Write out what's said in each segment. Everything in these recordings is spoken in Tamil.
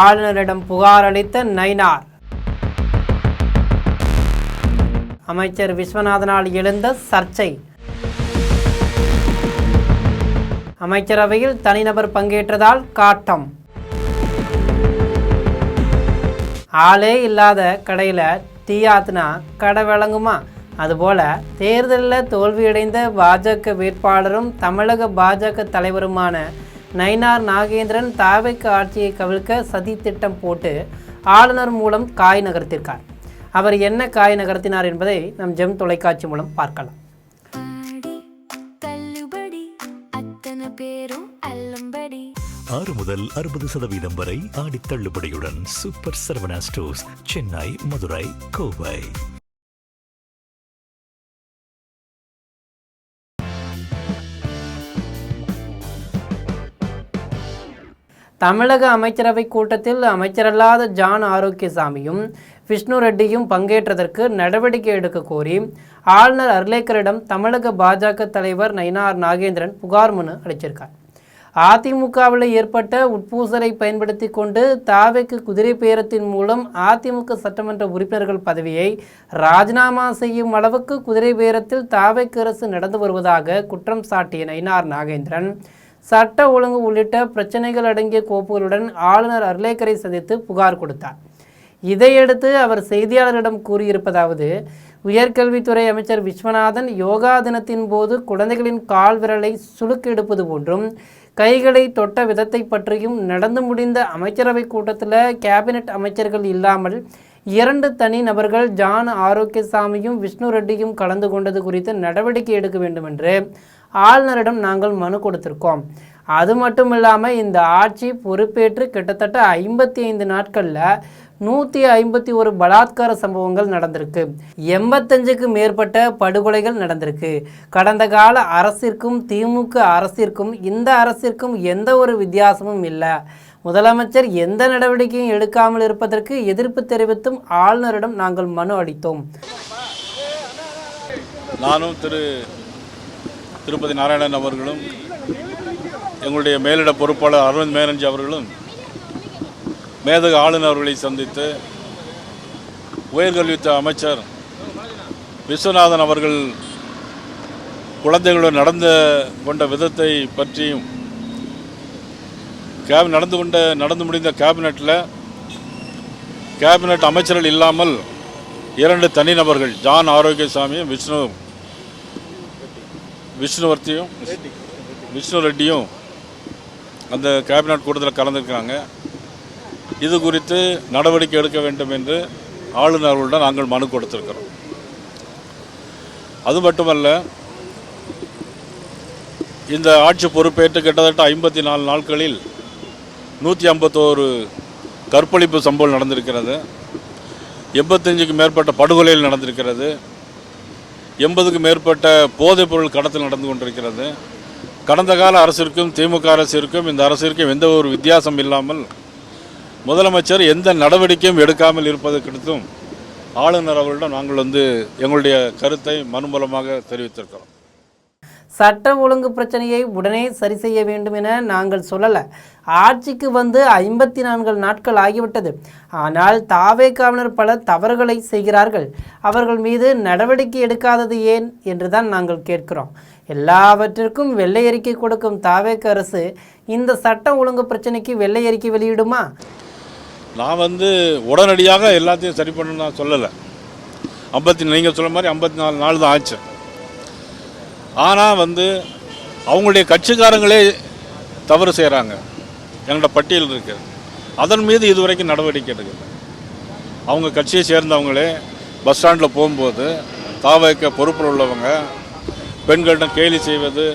ஆளுநரிடம் புகார் அளித்த நயினார். அமைச்சர் விஸ்வநாதனால் எழுந்த சர்ச்சை. அமைச்சரவையில் தனிநபர் பங்கேற்றதால் காட்டம். ஆளே இல்லாத கடையில் தீயாத்துனா கடை விளங்குமா? அதுபோல தேர்தலில் தோல்வியடைந்த பாஜக வேட்பாளரும் தமிழக பாஜக தலைவருமான நயினார் நாகேந்திரன் தாவேக்கு ஆட்சியை கவிழ்க்க சதி திட்டம் போட்டு ஆளுநர் மூலம் காய் நகர்த்திருக்கார். அவர் என்ன காய் நகர்த்தினார் என்பதை நம் ஜெம் தொலைக்காட்சி மூலம் பார்க்கலாம். 6 முதல் 60% வரை ஆடி தள்ளுபடியுடன் சூப்பர் சரவணா ஸ்டோர்ஸ், சென்னை, மதுரை, கோவை. தமிழக அமைச்சரவை கூட்டத்தில் அமைச்சரல்லாத ஜான் ஆரோக்கியசாமியும் விஷ்ணு ரெட்டியும் பங்கேற்றதற்கு நடவடிக்கை எடுக்க கோரி ஆளுநர் அர்லேக்கரிடம் தமிழக பாஜக தலைவர் நயினார் நாகேந்திரன் புகார் மனு அளிச்சிருக்கார். அதிமுகவில் ஏற்பட்ட உட்பூசலை பயன்படுத்தி கொண்டு தாவேக்கு குதிரை பேரத்தின் மூலம் அதிமுக சட்டமன்ற உறுப்பினர்கள் பதவியை ராஜினாமா செய்யும் அளவுக்கு குதிரை பேரத்தில் தாவேக்கு அரசு நடந்து வருவதாக குற்றம் சாட்டிய நயினார் நாகேந்திரன் சட்ட ஒழுங்கு உள்ளிட்ட பிரச்சனைகள் அடங்கிய கோப்புகளுடன் ஆளுநர் அர்லேக்கரை சந்தித்து புகார் கொடுத்தார். இதையடுத்து அவர் செய்தியாளர்களிடம் கூறியிருப்பதாவது, உயர்கல்வித்துறை அமைச்சர் விஸ்வநாதன் யோகா தினத்தின் போது குழந்தைகளின் கால் விரலை சுளுக்கு எடுப்பது போன்றும் கைகளை தொட்ட விதத்தை பற்றியும் நடந்து முடிந்த அமைச்சரவை கூட்டத்தில் கேபினெட் அமைச்சர்கள் இல்லாமல் 2 தனி நபர்கள் ஜான் ஆரோக்கியசாமியும் விஷ்ணு ரெட்டியும் கலந்து கொண்டது குறித்து நடவடிக்கை எடுக்க வேண்டும் என்று ஆளுநரிடம் நாங்கள் மனு கொடுத்திருக்கோம். அது மட்டும் இல்லாமல் இந்த ஆட்சி பொறுப்பேற்று கிட்டத்தட்ட 55 நாட்களில் 151 பலாத்கார சம்பவங்கள் நடந்திருக்கு, 85க்கு மேற்பட்ட படுகொலைகள் நடந்திருக்கு. கடந்த கால அரசிற்கும் திமுக அரசிற்கும் இந்த அரசிற்கும் எந்த ஒரு வித்தியாசமும் இல்லை. முதலமைச்சர் எந்த நடவடிக்கையும் எடுக்காமல் இருப்பதற்கு எதிர்ப்பு தெரிவித்தும் ஆளுநரிடம் நாங்கள் மனு அளித்தோம். நானும் திருப்பதி நாராயணன் அவர்களும் எங்களுடைய மேலிட பொறுப்பாளர் அரவிந்த் மேனன்ஜி அவர்களும் மேதக ஆளுநர் அவர்களை சந்தித்து உயர்கல்வித்துறை அமைச்சர் விஸ்வநாதன் அவர்கள் குழந்தைகளுடன் நடந்து கொண்ட விதத்தை பற்றியும் நடந்து முடிந்த கேபினெட் அமைச்சர்கள் இல்லாமல் 2 தனிநபர்கள் ஜான் ஆரோக்கியசாமியும் விஷ்ணு ரெட்டியும் அந்த கேபினெட் கூட்டத்தில் கலந்துருக்காங்க. இது குறித்து நடவடிக்கை எடுக்க வேண்டும் என்று ஆளுநர்களுடன் நாங்கள் மனு கொடுத்திருக்கிறோம். அது மட்டுமல்ல, இந்த ஆட்சி பொறுப்பேற்று கிட்டத்தட்ட 54 நாட்களில் 151 கற்பழிப்பு சம்பவம் நடந்திருக்கிறது, 85க்கு மேற்பட்ட படுகொலைகள் நடந்திருக்கிறது, 80க்கு மேற்பட்ட போதைப்பொருள் கடத்தல் நடந்து கொண்டிருக்கிறது. கடந்த கால அரசிற்கும் திமுக அரசிற்கும் இந்த அரசிற்கும் எந்த ஒரு வித்தியாசம் இல்லாமல் முதலமைச்சர் எந்த நடவடிக்கையும் எடுக்காமல் இருப்பது குறித்தும் ஆளுநர் அவர்களிடம் நாங்கள் எங்களுடைய கருத்தை மனு மூலமாக தெரிவித்திருக்கிறோம். சட்ட ஒழுங்கு பிரச்சனையை உடனே சரி செய்ய வேண்டும் என நாங்கள் சொல்லலை. ஆட்சிக்கு வந்து 54 நாட்கள் ஆகிவிட்டது. ஆனால் தாவேக்காவினர் பல தவறுகளை செய்கிறார்கள். அவர்கள் மீது நடவடிக்கை எடுக்காதது ஏன் என்று தான் நாங்கள் கேட்கிறோம். எல்லாவற்றிற்கும் வெள்ளை அறிக்கை கொடுக்கும் தாவேக்க அரசு இந்த சட்ட ஒழுங்கு பிரச்சனைக்கு வெள்ளை அறிக்கை வெளியிடுமா? நான் உடனடியாக எல்லாத்தையும் சரி பண்ணணும்னு நான் சொல்லலை. நீங்கள் சொல்ல மாதிரி 54 நாள் தான் ஆச்சு. ஆனால் அவங்களுடைய கட்சிக்காரங்களே தவறு செய்கிறாங்க. எங்களோட பட்டியல் இருக்குது. அதன் மீது இதுவரைக்கும் நடவடிக்கை எடுக்கல. அவங்க கட்சியை சேர்ந்தவங்களே பஸ் ஸ்டாண்டில் போகும்போது தாவேக்க பொறுப்பில் உள்ளவங்க பெண்களிடம் கேலி செய்வது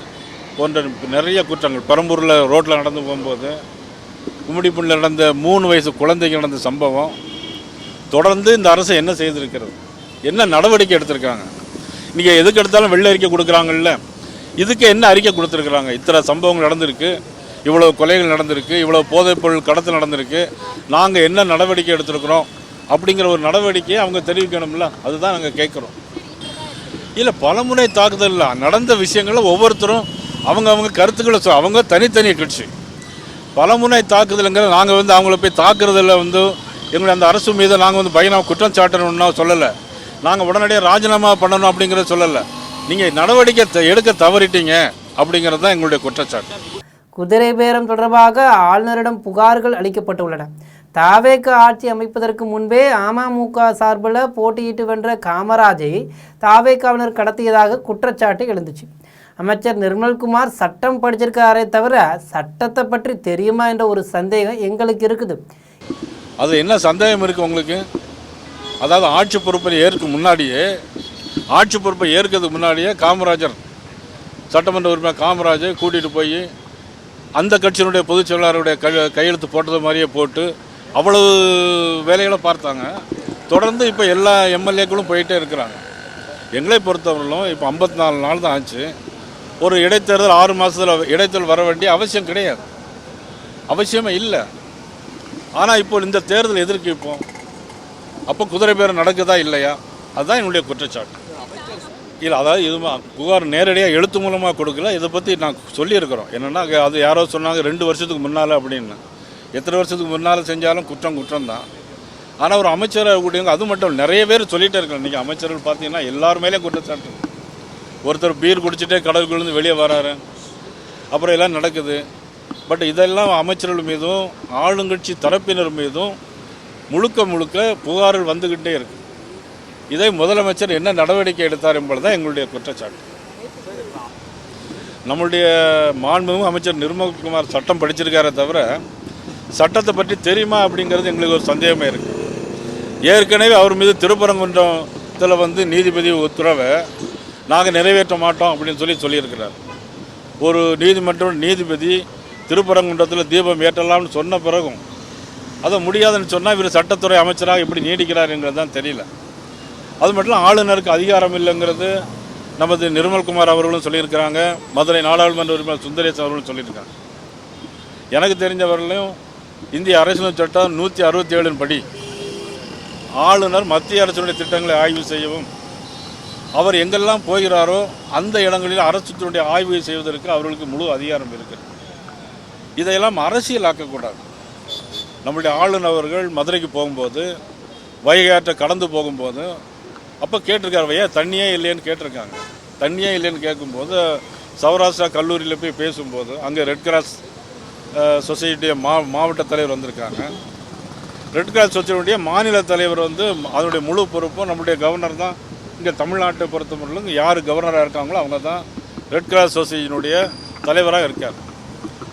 போன்ற நிறைய குற்றங்கள், பெரம்பூரில் ரோட்டில் நடந்து போகும்போது கும்மிடிப்பூண்டில் நடந்த 3 வயசு குழந்தைக்கு நடந்த சம்பவம், தொடர்ந்து இந்த அரசு என்ன செய்திருக்கிறது, என்ன நடவடிக்கை எடுத்திருக்காங்க? இன்றைக்கி எதுக்கு எடுத்தாலும் வெள்ளை அறிக்கை கொடுக்குறாங்கல்ல, இதுக்கு என்ன அறிக்கை கொடுத்துருக்குறாங்க? இத்தனை சம்பவங்கள் நடந்திருக்கு, இவ்வளோ கொலைகள் நடந்திருக்கு, இவ்வளோ போதைப்பொருள் கடத்தல் நடந்திருக்கு, நாங்கள் என்ன நடவடிக்கை எடுத்திருக்கிறோம் அப்படிங்கிற ஒரு நடவடிக்கையை அவங்க தெரிவிக்கணும்ல. அதுதான் நாங்கள் கேட்குறோம். இல்லை, பலமுறை தாக்குதல் நடந்த விஷயங்களில் ஒவ்வொருத்தரும் அவங்க கருத்துக்களை அவங்க தனித்தனி கட்சி. பலமுனை தாக்குதலுங்கிற நாங்கள் வந்து அவங்கள போய் தாக்குறதில் வந்து எங்களுடைய அந்த அரசு மீது நாங்கள் வந்து பயணம் குற்றம் சாட்டணும்னா சொல்லலை, நாங்கள் உடனடியாக ராஜினாமா பண்ணணும் அப்படிங்கிறத சொல்லலை. நீங்கள் நடவடிக்கை எடுக்க தவறிட்டீங்க அப்படிங்கிறது தான் எங்களுடைய குற்றச்சாட்டு. குதிரை பேரம் தொடர்பாக ஆளுநரிடம் புகார்கள் அளிக்கப்பட்டுள்ளன. தாவேக ஆட்சி அமைப்பதற்கு முன்பே அமமுக சார்பில் போட்டியிட்டு வென்ற காமராஜை தாவேகாவினர் கடத்தியதாக குற்றச்சாட்டு எழுந்துச்சு. அமைச்சர் நிர்மல்குமார் சட்டம் படிச்சிருக்காரே தவிர சட்டத்தை பற்றி தெரியுமா என்ற ஒரு சந்தேகம் எங்களுக்கு இருக்குது. அது என்ன சந்தேகம் இருக்குது உங்களுக்கு? அதாவது ஆட்சி பொறுப்பை ஏற்கிறதுக்கு முன்னாடியே காமராஜர் சட்டமன்ற உறுப்பினர் காமராஜர் கூட்டிகிட்டு போய் அந்த கட்சியினுடைய பொதுச் செயலாளருடைய கையெழுத்து போட்டது மாதிரியே போட்டு அவ்வளவு வேலைகளை பார்த்தாங்க. தொடர்ந்து இப்போ எல்லா எம்எல்ஏக்களும் போயிட்டே இருக்கிறாங்க. எங்களை பொறுத்தவரையிலும் இப்போ 54 நாள் தான் ஆச்சு. ஒரு இடைத்தேர்தல் 6 மாதத்தில் இடைத்தேர்தல் வர வேண்டிய அவசியம் கிடையாது, அவசியமே இல்லை. ஆனால் இப்போ இந்த தேர்தல் எதிர்க்கு இப்போ அப்போ குதிரை பேரம் நடக்குதா இல்லையா, அதுதான் என்னுடைய குற்றச்சாட்டு. இல்லை, அதாவது இது புகார் நேரடியாக எழுத்து மூலமாக கொடுக்கல. இதை பற்றி நான் சொல்லியிருக்கிறோம். என்னென்னா அது யாரோ சொன்னாங்க 2 வருஷத்துக்கு முன்னால் அப்படின்னு. எத்தனை வருஷத்துக்கு முன்னால் செஞ்சாலும் குற்றம் தான். ஆனால் ஒரு அமைச்சராக கூடியவங்க அது மட்டும் நிறைய பேர் சொல்லிகிட்டே இருக்காங்க. இன்றைக்கி அமைச்சர்கள் பார்த்தீங்கன்னா எல்லாருமேலே குற்றச்சாட்டு. ஒருத்தர் பீர் குடிச்சிட்டே கடலுக்குள்ளேருந்து வெளியே வராரு, அப்புறம் எல்லாம் நடக்குது. பட் இதெல்லாம் அமைச்சர்கள் மீதும் ஆளுங்கட்சி தரப்பினர் மீதும் முழுக்க புகார்கள் வந்துக்கிட்டே இருக்கு. இதை முதலமைச்சர் என்ன நடவடிக்கை எடுத்தார் என்பதுதான் எங்களுடைய குற்றச்சாட்டு. நம்முடைய மாண்புமிகு அமைச்சர் நிர்மல்குமார் சட்டம் படிச்சிருக்காரே தவிர சட்டத்தை பற்றி தெரியுமா அப்படிங்கிறது எங்களுக்கு ஒரு சந்தேகமே இருக்குது. ஏற்கனவே அவர் மீது திருப்பரங்குன்றத்தில் வந்து நீதிபதி உத்தரவை நாங்கள் நிறைவேற்ற மாட்டோம் அப்படின்னு சொல்லியிருக்கிறார். ஒரு நீதிபதி திருப்பரங்குன்றத்தில் தீபம் ஏற்றலாம்னு சொன்ன பிறகும் அதை முடியாதுன்னு சொன்னால் இவர் சட்டத்துறை அமைச்சராக எப்படி நீடிக்கிறாருங்கிறது தான் தெரியல. அது மட்டும் ஆளுநருக்கு அதிகாரம் இல்லைங்கிறது நமது நிர்மல்குமார் அவர்களும் சொல்லியிருக்கிறாங்க. மதுரை நாடாளுமன்ற உறுப்பினர் சுந்தரேசன் அவர்களும் சொல்லியிருக்காங்க. எனக்கு தெரிஞ்சவர்களையும் இந்திய அரசியல் சட்டம் 167 படி ஆளுநர் மத்திய அரசினுடைய திட்டங்களை ஆய்வு செய்யவும் அவர் எங்கெல்லாம் போகிறாரோ அந்த இடங்களில் அரசுடைய ஆய்வு செய்வதற்கு அவர்களுக்கு முழு அதிகாரம் இருக்கிறது. இதையெல்லாம் அரசியலாக்கக்கூடாது. நம்முடைய ஆளுநர் அவர்கள் மதுரைக்கு போகும்போது வைகையாற்றை கடந்து போகும்போது அப்போ கேட்டிருக்காரு, வையா தண்ணியே இல்லைன்னு கேட்டிருக்காங்க. தண்ணியே இல்லைன்னு கேட்கும்போது சௌராஷ்டிரா கல்லூரியில் போய் பேசும்போது அங்கே ரெட் கிராஸ் சொசைட்டிய மாவட்ட தலைவர் வந்திருக்காங்க. ரெட் கிராஸ் சொசைட்டியுடைய மாநில தலைவர் வந்து அதனுடைய முழு பொறுப்பும் நம்முடைய கவர்னர் தான். இங்கே தமிழ்நாட்டை பொறுத்தவரையிலும் யார் கவர்னராக இருக்காங்களோ அவங்க தான் ரெட் கிராஸ் சொசைட்டியினுடைய தலைவராக இருக்கார்.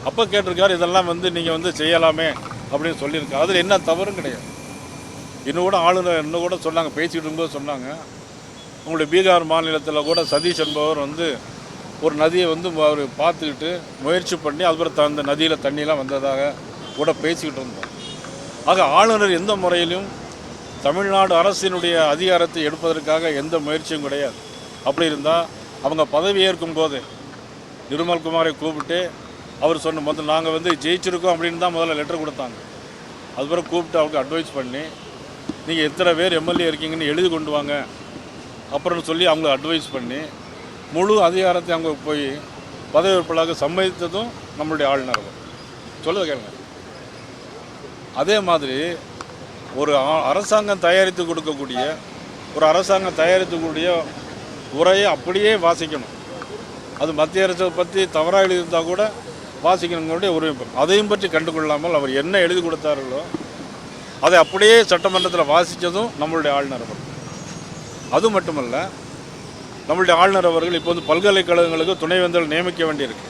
அப்போ கேட்டிருக்காரு, இதெல்லாம் வந்து நீங்கள் வந்து செய்யலாமே அப்படின்னு சொல்லியிருக்காரு. அதில் என்ன தவறும் கிடையாது. இன்னும் கூட சொன்னாங்க, பேசிகிட்டு இருக்கும்போது சொன்னாங்க, உங்களுடைய பீகார் மாநிலத்தில் கூட சதீஷ் என்பவர் வந்து ஒரு நதியை வந்து அவர் பார்த்துக்கிட்டு முயற்சி பண்ணி அதுக்கப்புறம் அந்த நதியில் தண்ணியெலாம் வந்ததாக கூட பேசிக்கிட்டு இருந்தோம். ஆக ஆளுநர் எந்த முறையிலும் தமிழ்நாடு அரசினுடைய அதிகாரத்தை எடுப்பதற்காக எந்த முயற்சியும் கிடையாது. அப்படி இருந்தால் அவங்க பதவி ஏற்கும் போது நிர்மல்குமாரை கூப்பிட்டு அவர் சொன்ன முதல்ல நாங்கள் வந்து ஜெயிச்சிருக்கோம் அப்படின்னு தான் முதல்ல லெட்டர் கொடுத்தாங்க. அதுக்கப்புறம் கூப்பிட்டு அவருக்கு அட்வைஸ் பண்ணி நீங்கள் எத்தனை பேர் எம்எல்ஏ இருக்கீங்கன்னு எழுதி கொண்டு வாங்க அப்புறம் சொல்லி அவங்களை அட்வைஸ் பண்ணி முழு அதிகாரத்தை அவங்க போய் பதவியேற்பாளராக சம்மதித்ததும் நம்மளுடைய ஆளுநர் சொல்லுவ கேளுங்க. அதே மாதிரி ஒரு அரசாங்கம் தயாரித்து கொடுக்கக்கூடிய உரையை அப்படியே வாசிக்கணும். அது மத்திய அரசை பற்றி தவறாக எழுதியிருந்தால் கூட வாசிக்கணுங்களுடைய உரிமை. அதையும் பற்றி கண்டுகொள்ளாமல் அவர் என்ன எழுதி கொடுத்தார்களோ அதை அப்படியே சட்டமன்றத்தில் வாசித்ததும் நம்மளுடைய ஆளுநர் அவர்கள். அது மட்டுமல்ல, நம்மளுடைய ஆளுநர் அவர்கள் இப்போ வந்து பல்கலைக்கழகங்களுக்கு துணைவேந்தர்கள் நியமிக்க வேண்டியிருக்கு.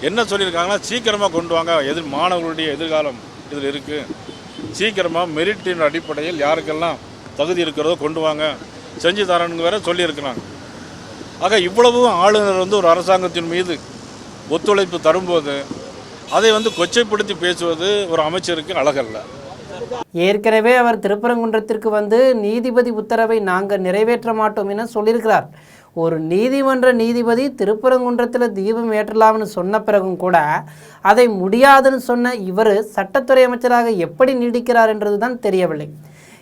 என்ன சொல்லியிருக்காங்கன்னா, சீக்கிரமாக கொண்டு வாங்க, மாணவர்களுடைய எதிர்காலம் இதில் இருக்குது, சீக்கிரமாக மெரிட்டின் அடிப்படையில் யாருக்கெல்லாம் தகுதி இருக்கிறதோ கொண்டு வாங்க, செஞ்சு தரணுங்க வேற சொல்லியிருக்கிறாங்க. ஆக இவ்வளவும் ஆளுநர் வந்து ஒரு அரசாங்கத்தின் மீது ஒத்துழைப்பு தரும்போது அதை வந்து கொச்சைப்படுத்தி பேசுவது ஒரு அமைச்சருக்கு அழகல்ல. ஏற்கனவே அவர் திருப்பரங்குன்றத்திற்கு வந்து நீதிபதி உத்தரவை நாங்கள் நிறைவேற்ற மாட்டோம் என சொல்லியிருக்கிறார். ஒரு நீதிமன்ற நீதிபதி திருப்பரங்குன்றத்தில் தீபம் ஏற்றலாம்னு சொன்ன பிறகும் கூட அதை முடியாதுன்னு சொன்ன இவர் சட்டத்துறை அமைச்சராக எப்படி நீடிக்கிறார் என்றது தான் தெரியவில்லை.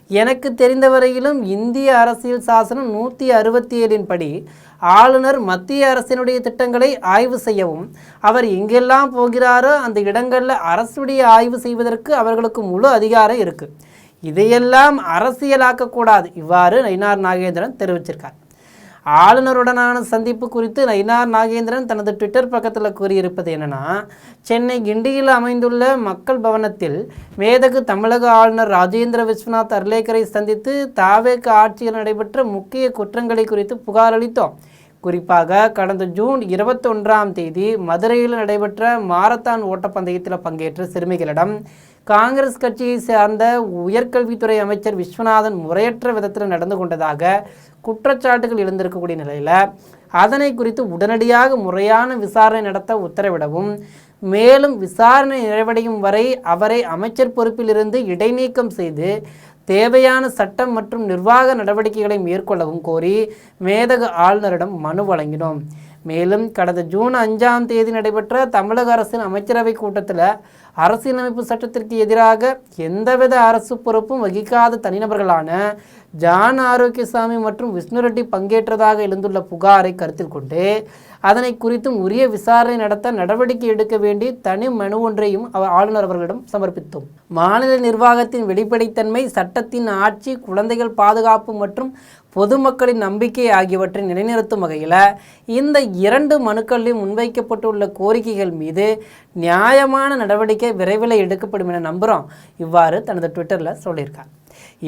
எனக்கு தெரிந்தவரையிலும் இந்திய அரசியல் சாசனம் 167 படி ஆளுநர் மத்திய அரசினுடைய திட்டங்களை ஆய்வு செய்யவும், அவர் எங்கெல்லாம் போகிறாரோ அந்த இடங்களில் அரசுடைய ஆய்வு செய்வதற்கு அவர்களுக்கு முழு அதிகாரம் இருக்குது. இதையெல்லாம் அரசியலாக்கக்கூடாது. இவ்வாறு நயினார் நாகேந்திரன் தெரிவிச்சிருக்கார். ஆளுநருடனான சந்திப்பு குறித்து நயினார் நாகேந்திரன் தனது ட்விட்டர் பக்கத்தில் கூறியிருப்பது என்னென்னா, சென்னை கிண்டியில் அமைந்துள்ள மக்கள் பவனத்தில் மேதகு தமிழக ஆளுநர் ராஜேந்திர விஸ்வநாத் அர்லேக்கரை சந்தித்து தாவேக ஆட்சியில் நடைபெற்ற முக்கிய குற்றங்களை குறித்து புகார் அளித்தோம். குறிப்பாக கடந்த ஜூன் 21 மதுரையில் நடைபெற்ற மாரத்தான் ஓட்டப்பந்தயத்தில் பங்கேற்ற சிறுமிகளிடம் காங்கிரஸ் கட்சியை சார்ந்த உயர்கல்வித்துறை அமைச்சர் விஸ்வநாதன் முறையற்ற விதத்தில் நடந்து கொண்டதாக குற்றச்சாட்டுகள் எழுந்திருக்கக்கூடிய நிலையில் அதனை குறித்து உடனடியாக முறையான விசாரணை நடத்த உத்தரவிடவும், மேலும் விசாரணை நிறைவடையும் வரை அவரை அமைச்சர் பொறுப்பிலிருந்து இடைநீக்கம் செய்து தேவையான சட்டம் மற்றும் நிர்வாக நடவடிக்கைகளை மேற்கொள்ளவும் கோரி மேதகு ஆளுநரிடம் மனு வழங்கினோம். மேலும் கடந்த ஜூன் 5 நடைபெற்ற தமிழக அரசின் அமைச்சரவை கூட்டத்தில் அரசியலமைப்பு சட்டத்திற்கு எதிராக எந்தவித அரசு பொறுப்பும் வகிக்காத தனிநபர்களான ஜான் ஆரோக்கியசாமி மற்றும் விஷ்ணு ரெட்டி பங்கேற்றதாக எழுந்துள்ள புகாரை கருத்தில் கொண்டு அதனை குறித்தும் உரிய விசாரணை நடத்த நடவடிக்கை எடுக்க வேண்டி தனி மனு ஒன்றையும் ஆளுநர் அவர்களிடம் சமர்ப்பித்தோம். மாநில நிர்வாகத்தின் வெளிப்படைத்தன்மை, சட்டத்தின் ஆட்சி, குழந்தைகள் பாதுகாப்பு மற்றும் பொதுமக்களின் நம்பிக்கை ஆகியவற்றை நிலைநிறுத்தும் வகையில் இந்த 2 மனுக்களிலும் முன்வைக்கப்பட்டுள்ள கோரிக்கைகள் மீது நியாயமான நடவடிக்கை விரைவில் எடுக்கப்படும் என நம்புகிறோம். இவ்வாறு தனது ட்விட்டரில் சொல்லியிருக்கார்.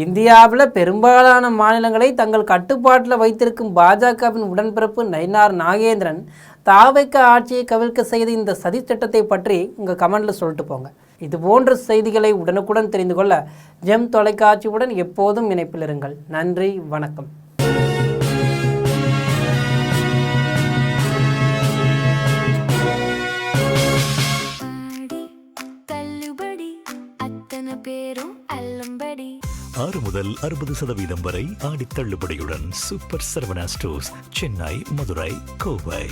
இந்தியாவில் பெரும்பாலான மாநிலங்களை தங்கள் கட்டுப்பாட்டில் வைத்திருக்கும் பாஜகவின் உடன்பிறப்பு நயினார் நாகேந்திரன் தாவேக ஆட்சியை கவிழ்க்க செய்த இந்த சதி திட்டத்தை பற்றி உங்கள் கமெண்டில் சொல்லிட்டு போங்க. இது போன்ற செய்திகளை உடனுக்குடன் தெரிந்து கொள்ள ஜெம் தொலைக்காட்சியுடன் எப்போதும் இணைப்பில் இருங்கள். நன்றி, வணக்கம். ஆறு முதல் 60% வரை ஆடி தள்ளுபடியுடன் சூப்பர் சரவணா ஸ்டோர்ஸ், சென்னை, மதுரை, கோவை.